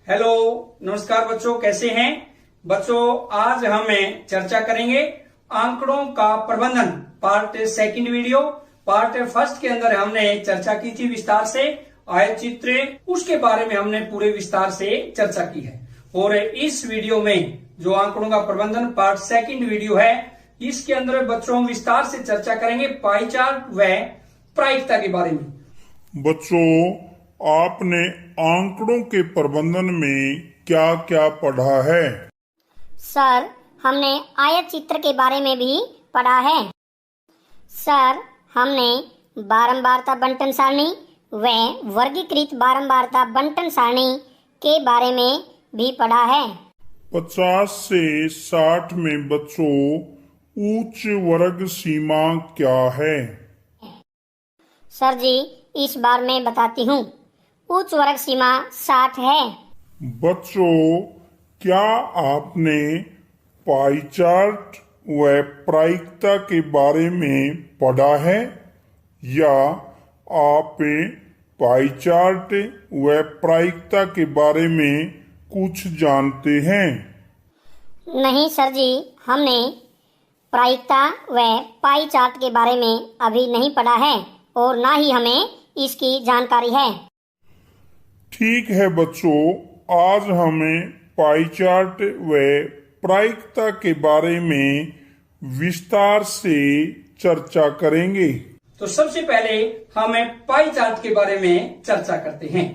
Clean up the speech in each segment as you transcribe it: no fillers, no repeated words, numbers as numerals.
Hello, नमस्कार बच्चों, कैसे हैं बच्चों। आज हमें चर्चा करेंगे आंकड़ों का प्रबंधन part second video. Part first के अंदर हमने चर्चा की थी विस्तार से आयतचित्र, उसके बारे में हमने पूरे विस्तार से चर्चा की है। और इस वीडियो में जो आंकड़ों का प्रबंधन पार्ट सेकंड वीडियो है, इसके अंदर बच्चों हम विस्तार से चर्चा करेंगे पाई चार्ट व प्रायिकता के बारे में। बच्चों, आपने आंकड़ों के प्रबंधन में क्या क्या पढ़ा है? सर, हमने आयत चित्र के बारे में भी पढ़ा है। सर, हमने बारंबारता बंटन सारणी व वर्गीकृत बारंबारता बंटन सारणी के बारे में भी पढ़ा है। 50 से 60 में बच्चों उच्च वर्ग सीमा क्या है? सर जी, इस बार मैं बताती हूँ। उच्च वर्ग सीमा 60 है। बच्चों, क्या आपने पाई चार्ट व प्रायिकता के बारे में पढ़ा है या आप पाई चार्ट व प्रायिकता के बारे में कुछ जानते हैं? नहीं सर जी, हमने प्रायिकता व पाई चार्ट के बारे में अभी नहीं पढ़ा है और ना ही हमें इसकी जानकारी है। ठीक है बच्चों, आज हमें पाई चार्ट व प्रायिकता के बारे में विस्तार से चर्चा करेंगे। तो सबसे पहले हमें पाई चार्ट के बारे में चर्चा करते हैं।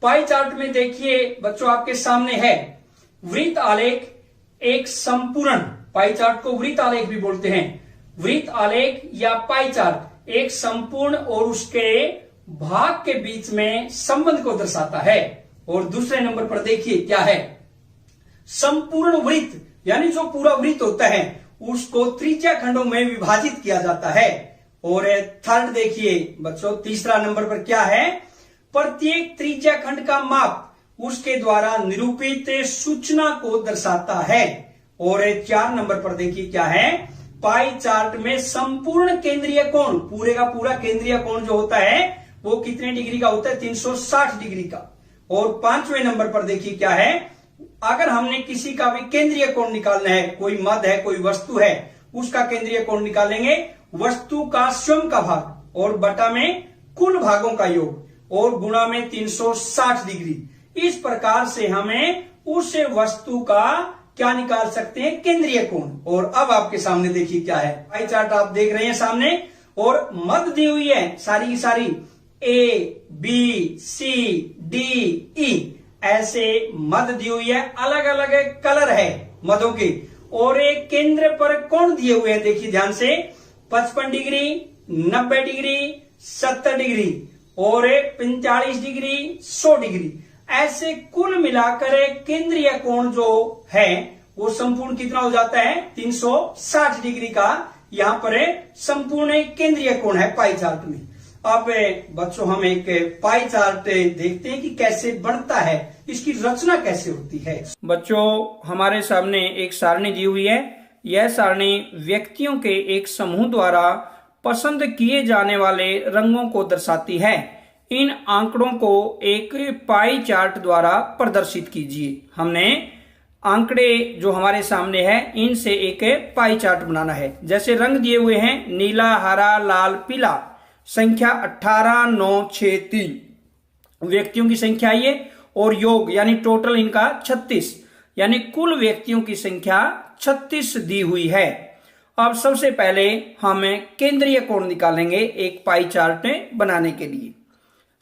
पाई चार्ट में देखिए बच्चों, आपके सामने है वृत्त आलेख, एक संपूर्ण पाई चार्ट को वृत्त आलेख भी बोलते हैं। वृत्त आलेख या पाई चार्ट एक संपूर्ण और उसके भाग के बीच में संबंध को दर्शाता है। और दूसरे नंबर पर देखिए क्या है, संपूर्ण वृत्त, यानी जो पूरा वृत्त होता है उसको त्रिज्या खंडों में विभाजित किया जाता है। और थर्ड देखिए बच्चों, तीसरा नंबर पर क्या है, प्रत्येक त्रिज्या खंड का माप उसके द्वारा निरूपित सूचना को दर्शाता है। और 4 नंबर पर देखिए क्या है, पाई चार्ट में संपूर्ण केंद्रीय कोण, पूरे का पूरा केंद्रीय कोण जो होता है वो कितने डिग्री का होता है, 360 डिग्री का। और 5वें नंबर पर देखिए क्या है, अगर हमने किसी का भी केंद्रीय कोण निकालना है, कोई मद है, कोई वस्तु है, उसका केंद्रीय कोण निकालेंगे, वस्तु का स्वयं का भाग और बटा में कुल भागों का योग और गुणा में 360 डिग्री। इस प्रकार से हमें उस वस्तु का क्या निकाल सकते हैं, केंद्रीय कोण। और अब आपके सामने देखिए क्या है, पाई चार्ट आप देख रहे हैं सामने, और मद दी हुई है सारी की सारी, A B C D E, ऐसे मद दी हुई है, अलग अलग कलर है मदों के। और एक केंद्र पर कोण दिए हुए हैं, देखिए ध्यान से, 55 डिग्री, 90 डिग्री, 70 डिग्री और 45 डिग्री, 100 डिग्री। ऐसे कुल मिलाकर केंद्रीय कोण जो है वो संपूर्ण कितना हो जाता है, 360 डिग्री का यहाँ पर संपूर्ण केंद्रीय कोण है पाई चार्ट में। अब बच्चों हम एक पाई चार्ट देखते हैं कि कैसे बनता है, इसकी रचना कैसे होती है। बच्चों, हमारे सामने एक सारणी दी हुई है। यह सारणी व्यक्तियों के एक समूह द्वारा पसंद किए जाने वाले रंगों को दर्शाती है। इन आंकड़ों को एक पाई चार्ट द्वारा प्रदर्शित कीजिए। हमने आंकड़े जो हमारे सामने है इनसे एक पाई चार्ट बनाना है। जैसे रंग दिए हुए हैं, नीला, हरा, लाल, पीला, संख्या 18, 9, 6, 3 व्यक्तियों की संख्या ये, और योग यानी टोटल इनका 36, यानी कुल व्यक्तियों की संख्या 36 दी हुई है। अब सबसे पहले हम केंद्रीय कोण निकालेंगे एक पाई चार्ट बनाने के लिए।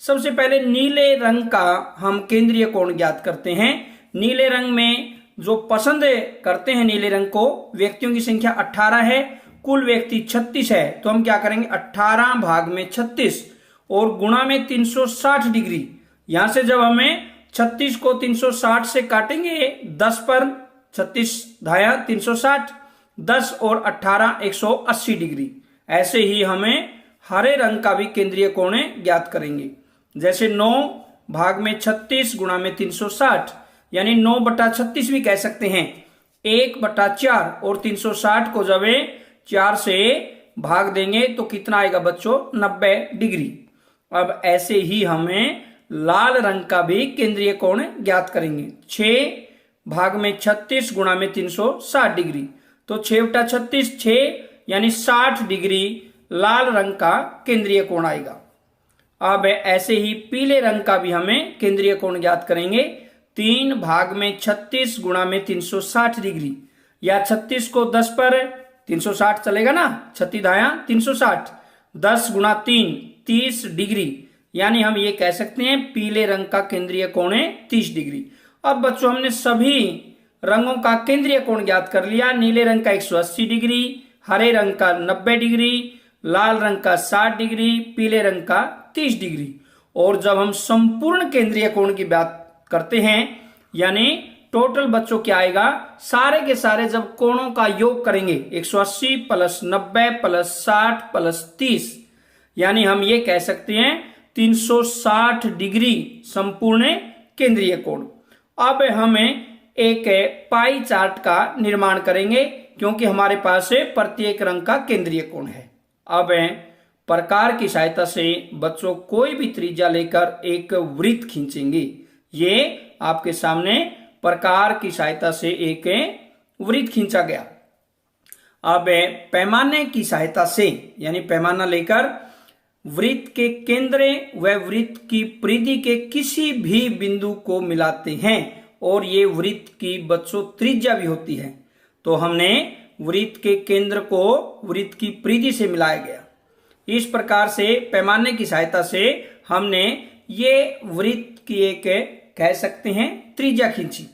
सबसे पहले नीले रंग का हम केंद्रीय कोण ज्ञात करते हैं। नीले रंग में जो पसंद करते हैं नीले रंग को, व्यक्तियों की संख्या 18 है, कुल व्यक्ति 36 है, तो हम क्या करेंगे, 18 भाग में 36 और गुणा में 360 डिग्री। यहां से जब हमें 36 को 360 से काटेंगे, 10 पर 36 धाया 360, 10 और 18 180 डिग्री। ऐसे ही हमें हरे रंग का भी केंद्रीय कोण ज्ञात करेंगे। जैसे 9 भाग में 36 गुणा में 360, यानी 9/36 भी कह सकते हैं, 1/4 और 360 को जब 4 से भाग देंगे तो कितना आएगा बच्चों, 90 डिग्री। अब ऐसे ही हमें लाल रंग का भी केंद्रीय कोण ज्ञात करेंगे। 6 भाग में 36 गुणा में 360 डिग्री, तो 6 बटा 36 6 यानी 60 डिग्री लाल रंग का केंद्रीय कोण आएगा। अब ऐसे ही पीले रंग का भी हमें केंद्रीय कोण ज्ञात करेंगे। 3 भाग में 36 गुणा में 360 डिग्री, या 36 को 10 पर 360 चलेगा ना, 36 धाया 360, 10 गुणा 3 30 डिग्री, यानी हम ये कह सकते हैं पीले रंग का केंद्रीय कोण है 30 डिग्री। अब बच्चों हमने सभी रंगों का केंद्रीय कोण ज्ञात कर लिया। नीले रंग का 180 डिग्री, हरे रंग का 90 डिग्री, लाल रंग का 60 डिग्री, पीले रंग का 30 डिग्री। और जब हम संपूर्ण केंद्रीय कोण की बात करते हैं, यानी टोटल बच्चों क्या आएगा, सारे के सारे जब कोणों का योग करेंगे 180 प्लस 90 प्लस 60 प्लस 30, यानी हम ये कह सकते हैं 360 डिग्री संपूर्ण केंद्रीय कोण। अब हमें एक पाई चार्ट का निर्माण करेंगे, क्योंकि हमारे पास प्रत्येक रंग का केंद्रीय कोण है। अब प्रकार की सहायता से बच्चों कोई भी त्रिज्या लेकर एक वृत्त खींचेंगे। ये आपके सामने प्रकार की सहायता से एक वृत्त खींचा गया। अब पैमाने की सहायता से, यानी पैमाना लेकर वृत्त के केंद्र व वृत्त की परिधि के किसी भी बिंदु को मिलाते हैं, और ये वृत्त की बच्चों त्रिज्या भी होती है। तो हमने वृत्त के केंद्र को वृत्त की परिधि से मिलाया गया। इस प्रकार से पैमाने की सहायता से हमने ये वृत्त की एक कह सकते हैं त्रिज्या खींची।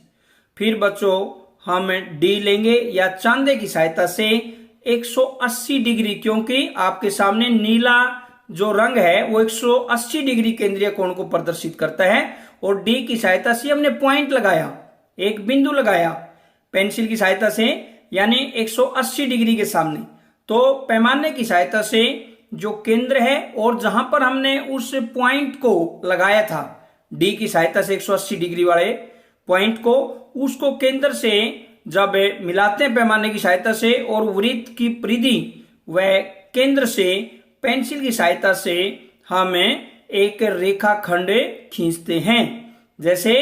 फिर बच्चों हम डी लेंगे, या चांदे की सहायता से 180 डिग्री, क्योंकि आपके सामने नीला जो रंग है वो 180 डिग्री केंद्रीय कोण को प्रदर्शित करता है। और डी की सहायता से हमने पॉइंट लगाया, एक बिंदु लगाया पेंसिल की सहायता से, यानी 180 डिग्री के सामने। तो पैमाने की सहायता से जो केंद्र है और जहां पर हमने उस पॉइंट को लगाया था, डी की सहायता से 180 डिग्री वाले पॉइंट को, उसको केंद्र से जब मिलाते हैं पैमाने की सहायता से, और वृत्त की परिधि व केंद्र से पेंसिल की सहायता से हम एक रेखाखंड खींचते हैं। जैसे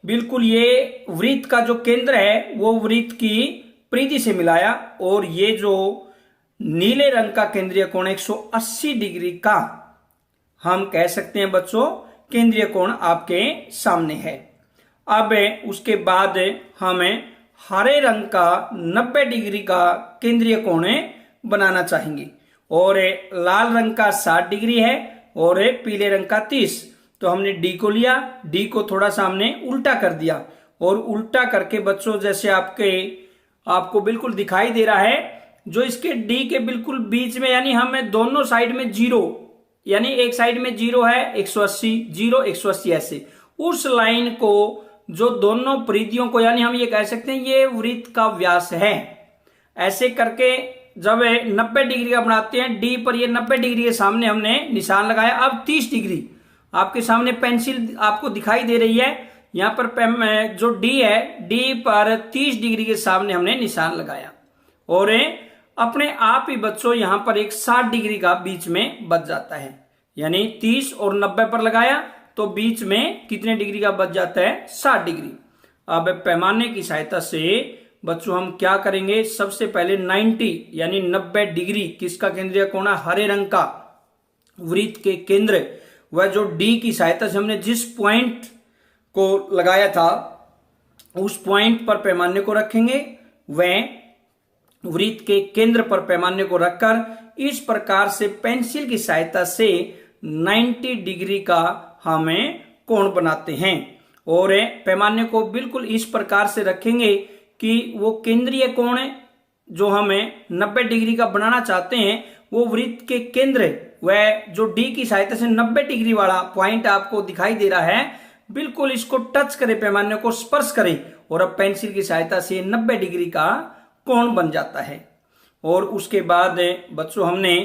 बिल्कुल ये वृत्त का जो केंद्र है वो वृत्त की परिधि से मिलाया, और ये जो नीले रंग का केंद्रीय कोण 180 डिग्री का हम कह सकते हैं बच्चों केंद्रीय कोण आपके सामने है। अब उसके बाद हमें हरे रंग का 90 डिग्री का केंद्रीय कोण बनाना चाहेंगे, और लाल रंग का 60 डिग्री है, और पीले रंग का 30। तो हमने डी को लिया, डी को थोड़ा सा हमने उल्टा कर दिया, और उल्टा करके बच्चों जैसे आपको बिल्कुल दिखाई दे रहा है, जो इसके डी के बिल्कुल बीच में, यानी हमें दोनों साइड में 0, यानी एक साइड में 0 है 180 0 180 ऐसे, उस लाइन को जो दोनों परिधियों को, यानी हम ये कह सकते हैं ये वृत्त का व्यास है। ऐसे करके जब 90 डिग्री का बनाते हैं, डी पर ये 90 डिग्री के सामने हमने निशान लगाया। अब 30 डिग्री आपके सामने पेंसिल आपको दिखाई दे रही है, यहाँ पर जो डी है, डी पर 30 डिग्री के सामने हमने निशान लगाया, और अपने आप ही बच्चों यहाँ पर एक 60 डिग्री का बीच में बच जाता है। यानी 30 और 90 पर लगाया तो बीच में कितने डिग्री का बच जाता है, 60 डिग्री। अब पैमाने की सहायता से बच्चों हम क्या करेंगे, सबसे पहले 90 यानी 90 डिग्री किसका केंद्रीय कोण है, हरे रंग का वृत्त के केंद्र, वह जो डी की सहायता से हमने जिस पॉइंट को लगाया था उस पॉइंट पर पैमाने को रखेंगे, वह वृत्त के केंद्र पर पैमाने को रखकर इस प्रकार से पेंसिल की सहायता से 90 डिग्री का हमें कोण बनाते हैं। और पैमाने को बिल्कुल इस प्रकार से रखेंगे कि वो केंद्रीय कोण जो हमें 90 डिग्री का बनाना चाहते हैं, वो वृत्त के केंद्र वह जो डी की सहायता से 90 डिग्री वाला पॉइंट आपको दिखाई दे रहा है, बिल्कुल इसको टच करे, पैमाने को स्पर्श करे, और अब पेंसिल की सहायता से 90 डिग्री का कोण बन जाता है। और उसके बाद बच्चों हमने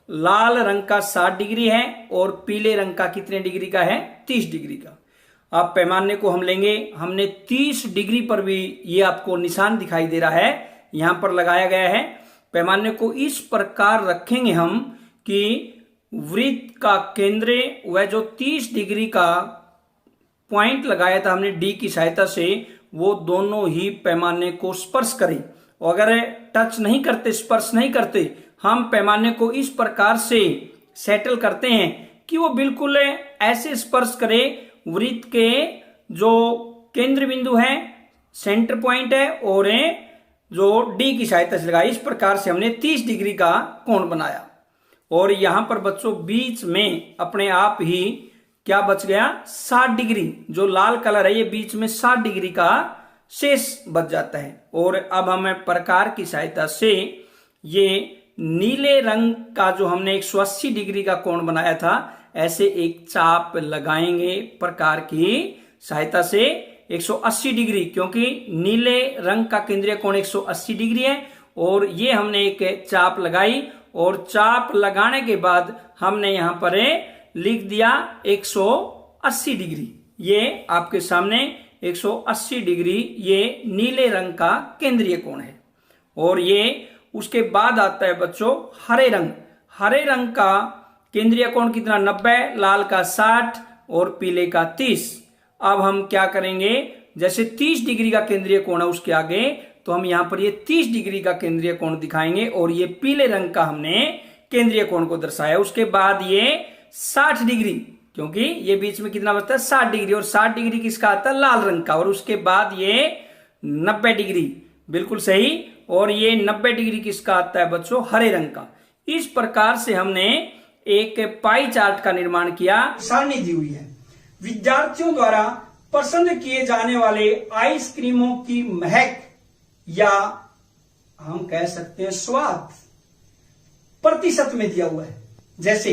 लाल रंग का 60 डिग्री है और पीले रंग का कितने डिग्री का है, 30 डिग्री का। अब पैमाने को हम लेंगे, हमने 30 डिग्री पर भी ये आपको निशान दिखाई दे रहा है, यहां पर लगाया गया है। पैमाने को इस प्रकार रखेंगे हम कि वृत्त का केंद्र वह जो 30 डिग्री का पॉइंट लगाया था हमने डी की सहायता से, वो दोनों ही पैमाने को स्पर्श करें। अगर टच नहीं करते, स्पर्श नहीं करते, हम पैमाने को इस प्रकार से सेटल करते हैं कि वो बिल्कुल ऐसे स्पर्श करे वृत्त के जो केंद्र बिंदु है, सेंटर पॉइंट है, और जो डी की सहायता से लगाया। इस प्रकार से हमने 30 डिग्री का कोण बनाया। और यहां पर बच्चों बीच में अपने आप ही क्या बच गया, 60 डिग्री। जो लाल कलर है ये बीच में 60 डिग्री का शेष बच जाता है। और अब हमें प्रकार की सहायता से ये नीले रंग का जो हमने 180 डिग्री का कोण बनाया था, ऐसे एक चाप लगाएंगे प्रकार की सहायता से 180 डिग्री, क्योंकि नीले रंग का केंद्रीय कोण 180 डिग्री है। और ये हमने एक चाप लगाई, और चाप लगाने के बाद हमने यहां पर लिख दिया 180 डिग्री। ये आपके सामने 180 डिग्री ये नीले रंग का केंद्रीय कोण है। और ये उसके बाद आता है बच्चों हरे रंग। हरे रंग का केंद्रीय कोण कितना, 90, लाल का 60 और पीले का 30। अब हम क्या करेंगे, जैसे 30 डिग्री का केंद्रीय कोण है उसके आगे, तो हम यहां पर ये 30 डिग्री का केंद्रीय कोण दिखाएंगे, और ये पीले रंग का हमने केंद्रीय कोण को दर्शाया। उसके बाद ये 60 डिग्री, क्योंकि ये बीच में कितना बचता है 60 डिग्री, और 60 डिग्री किसका आता है, लाल रंग का। और उसके बाद ये 90 डिग्री, बिल्कुल सही। और ये 90 डिग्री किसका आता है बच्चों, हरे रंग का। इस प्रकार से हमने एक पाई चार्ट का निर्माण किया। सारणी दी हुई है। विद्यार्थियों द्वारा पसंद किए जाने वाले आइसक्रीमों की महक या हम कह सकते हैं स्वाद प्रतिशत में दिया हुआ है। जैसे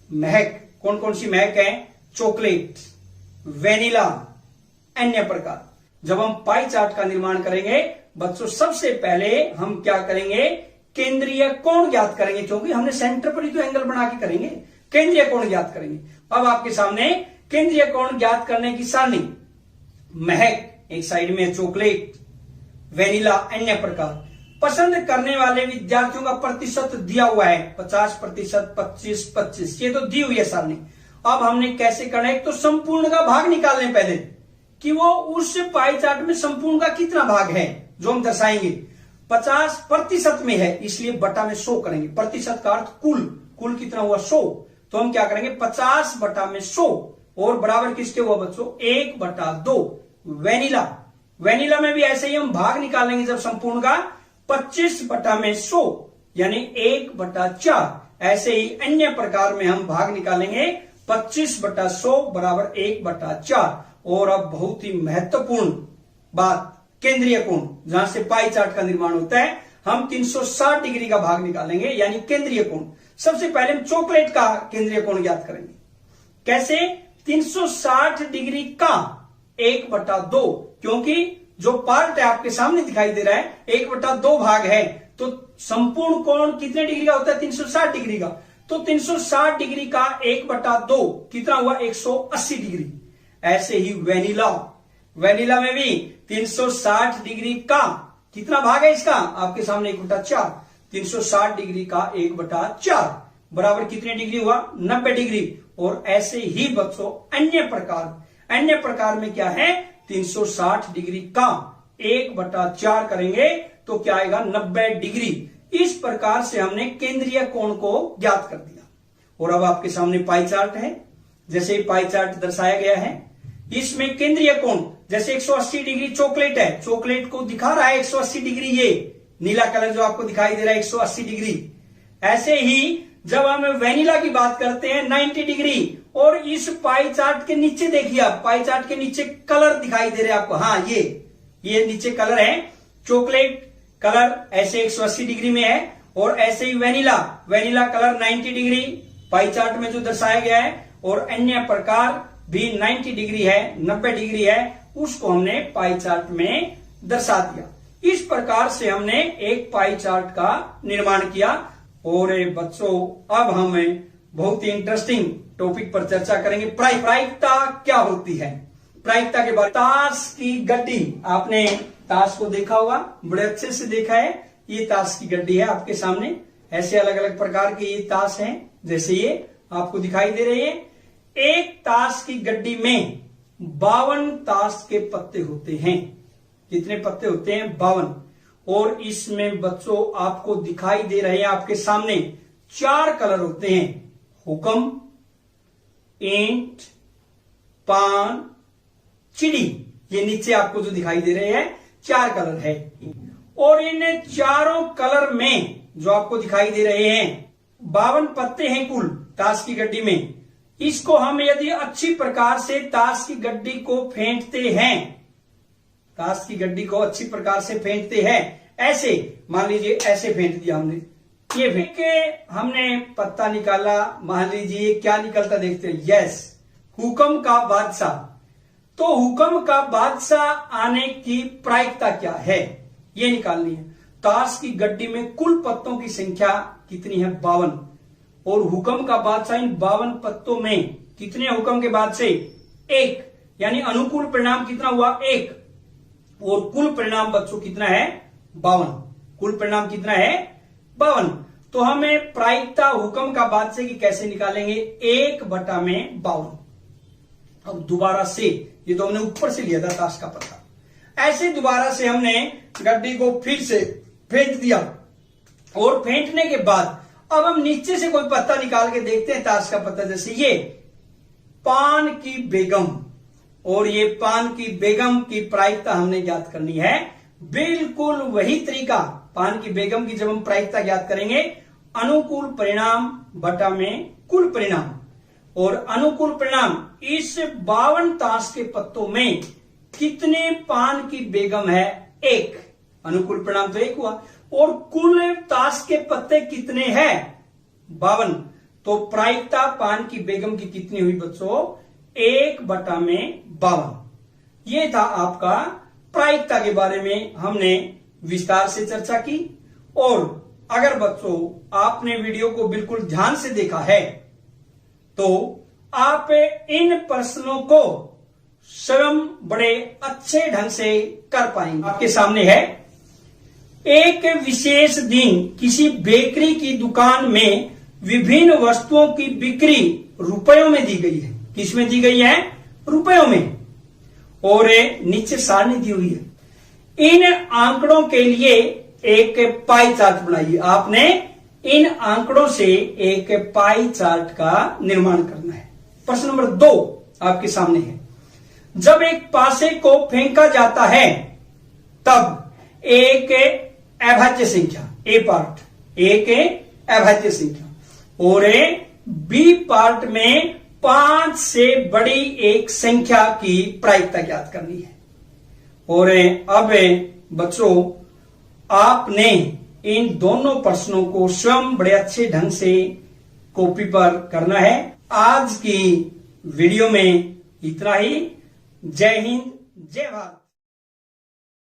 महक, कौन कौन सी महक है, चॉकलेट, वेनिला, अन्य प्रकार। जब हम पाई चार्ट का निर्माण करेंगे बच्चों, सबसे पहले हम क्या करेंगे, केंद्रीय कोण ज्ञात करेंगे, क्योंकि हमने सेंटर पर ही तो एंगल बना के करेंगे। केंद्रीय कोण ज्ञात करेंगे। अब आपके सामने केंद्रीय कोण ज्ञात करने की सारणी, महक एक साइड में, चॉकलेट, वेनिला, अन्य प्रकार। पसंद करने वाले विद्यार्थियों का प्रतिशत दिया हुआ है 50%, 25%, ये तो दी हुई है सारणी। अब हमने कैसे करना है, एक तो संपूर्ण का भाग निकालने पहले कि वो उस पाई चार्ट में संपूर्ण का कितना भाग है जो हम दर्शाएंगे। 50% में है, इसलिए बटा में 100 करेंगे। प्रतिशत का अर्थ कुल, कुल कितना हुआ 100, तो हम क्या करेंगे 50 बटा में 100, और बराबर किसके हुआ बच्चों 1/2। वेनिला, वेनिला में भी ऐसे ही हम भाग निकालेंगे जब संपूर्ण का 25 बटा में 100 यानी 1/4। ऐसे ही अन्य प्रकार में हम भाग निकालेंगे 25 बटा 100 बराबर 1/4। और अब बहुत ही महत्वपूर्ण बात, केंद्रीय कोण, जहां से पाई चार्ट का निर्माण होता है, हम 360 डिग्री का भाग निकालेंगे यानी केंद्रीय कोण। सबसे पहले हम चॉकलेट का केंद्रीय कोण ज्ञात करेंगे। कैसे, 360 डिग्री का 1/2, क्योंकि जो पार्ट है आपके सामने दिखाई दे रहा है 1/2 भाग है, तो संपूर्ण कोण कितने डिग्री का होता है 360 डिग्री का। तो 360 डिग्री का 1/2 कितना हुआ 180 डिग्री। ऐसे ही वेनिला, वेनिला में भी 360 डिग्री का कितना भाग है इसका, आपके सामने 1/4। 360 डिग्री का 1/4 बराबर कितने डिग्री हुआ 90 डिग्री। और ऐसे ही बच्चों अन्य प्रकार, अन्य प्रकार में क्या है 360 डिग्री का 1/4 करेंगे तो क्या आएगा 90 डिग्री। इस प्रकार से हमने केंद्रीय कोण को ज्ञात कर दिया। और अब आपके सामने पाई चार्ट है, जैसे पाई चार्ट दर्शाया गया है, इसमें केंद्रीय कोण जैसे 180 डिग्री चॉकलेट है, चॉकलेट को दिखा रहा है 180 डिग्री, ये नीला कलर जो आपको दिखाई दे रहा है 180 डिग्री। ऐसे ही जब हम वेनिला की बात करते हैं 90 डिग्री। और इस पाई चार्ट के नीचे देखिए आप, पाई चार्ट के नीचे कलर दिखाई दे रहे हैं आपको, हाँ ये नीचे कलर है, चॉकलेट कलर ऐसे 180 डिग्री में है, और ऐसे ही vanilla, vanilla colour 90 degree pie chart में जो दर्शाया गया है, और अन्य प्रकार भी 90 डिग्री है, 90 डिग्री है, उसको हमने पाई चार्ट में दर्शा दिया। इस प्रकार से हमने एक पाई चार्ट का निर्माण किया। और बच्चों अब हम बहुत ही इंटरेस्टिंग टॉपिक पर चर्चा करेंगे, प्रायिकता क्या होती है। प्रायिकता के बाद ताश की गड्डी, आपने ताश को देखा होगा, बड़े अच्छे से देखा है। ये ताश की गड्डी है आपके सामने, ऐसे अलग अलग प्रकार के ये ताश हैं, जैसे ये आपको दिखाई दे रही है। एक ताश की गड्डी में 52 ताश के पत्ते होते हैं। कितने पत्ते होते हैं? 52। और इसमें बच्चों आपको दिखाई दे रहे हैं आपके सामने 4 कलर होते हैं, हुक्म, ईंट, पान, चिड़ी। ये नीचे आपको जो दिखाई दे रहे हैं 4 कलर है। और इन चारों कलर में जो आपको दिखाई दे रहे हैं 52 पत्ते हैं कुल ताश की गड्डी में। इसको हम यदि अच्छी प्रकार से ताश की गड्डी को फेंटते हैं, ताश की गड्डी को अच्छी प्रकार से फेंटते हैं, ऐसे मान लीजिए ऐसे फेंट दिया हमने, ये फेंट के हमने पत्ता निकाला, मान लीजिए क्या निकलता देखते हैं, यस, हुक्म का बादशाह। तो हुक्म का बादशाह आने की प्रायिकता क्या है ये निकालनी है। ताश की गड्डी में कुल पत्तों की संख्या कितनी है? 52। और हुक्म का बादशाह इन 52 पत्तों में कितने हुक्म के बाद से? 1, यानी अनुकूल परिणाम कितना हुआ? 1। और कुल परिणाम बच्चों कितना है? 52। कुल परिणाम कितना है? 52। तो हमें प्रायिकता हुक्म का बादशाह की कैसे निकालेंगे? 1/52। अब दोबारा से, ये तो हमने ऊपर से लिया था ताश का पत्ता, ऐसे दोबारा से हमने गड्डी को फिर से फेंट दिया। और फेंटने के बाद अब हम नीचे से कोई पत्ता निकाल के देखते हैं ताश का पत्ता, जैसे ये पान की बेगम। और ये पान की बेगम की प्रायिकता हमने ज्ञात करनी है। बिल्कुल वही तरीका, पान की बेगम की जब हम प्रायिकता ज्ञात करेंगे, अनुकूल परिणाम बटा में कुल परिणाम। और अनुकूल परिणाम इस 52 ताश के पत्तों में कितने पान की बेगम है? 1। अनुकूल परिणाम तो 1 हुआ। और कुल ताश के पत्ते कितने हैं? 52। तो प्रायिकता पान की बेगम की कितनी हुई बच्चों? 1/52। ये था आपका प्रायिकता के बारे में हमने विस्तार से चर्चा की। और अगर बच्चों आपने वीडियो को बिल्कुल ध्यान से देखा है तो आप इन प्रश्नों को स्वयं बड़े अच्छे ढंग से कर पाएंगे। आपके सामने है, एक विशेष दिन किसी बेकरी की दुकान में विभिन्न वस्तुओं की बिक्री रुपयों में दी गई है। किसमें दी गई है? रुपयों में। और नीचे सारणी दी हुई है। इन आंकड़ों के लिए एक पाई चार्ट बनाइए। आपने इन आंकड़ों से एक पाई चार्ट का निर्माण करना है। प्रश्न नंबर 2 आपके सामने है। जब एक पासे को फेंका जाता है तब एक अभाज्य संख्या, ए पार्ट एक अभाज्य संख्या, और बी पार्ट में 5 से बड़ी एक संख्या की प्रायिकता ज्ञात करनी है। और अब बच्चों आपने इन दोनों प्रश्नों को स्वयं बड़े अच्छे ढंग से कॉपी पर करना है। आज की वीडियो में इतना ही। जय हिंद, जय भारत।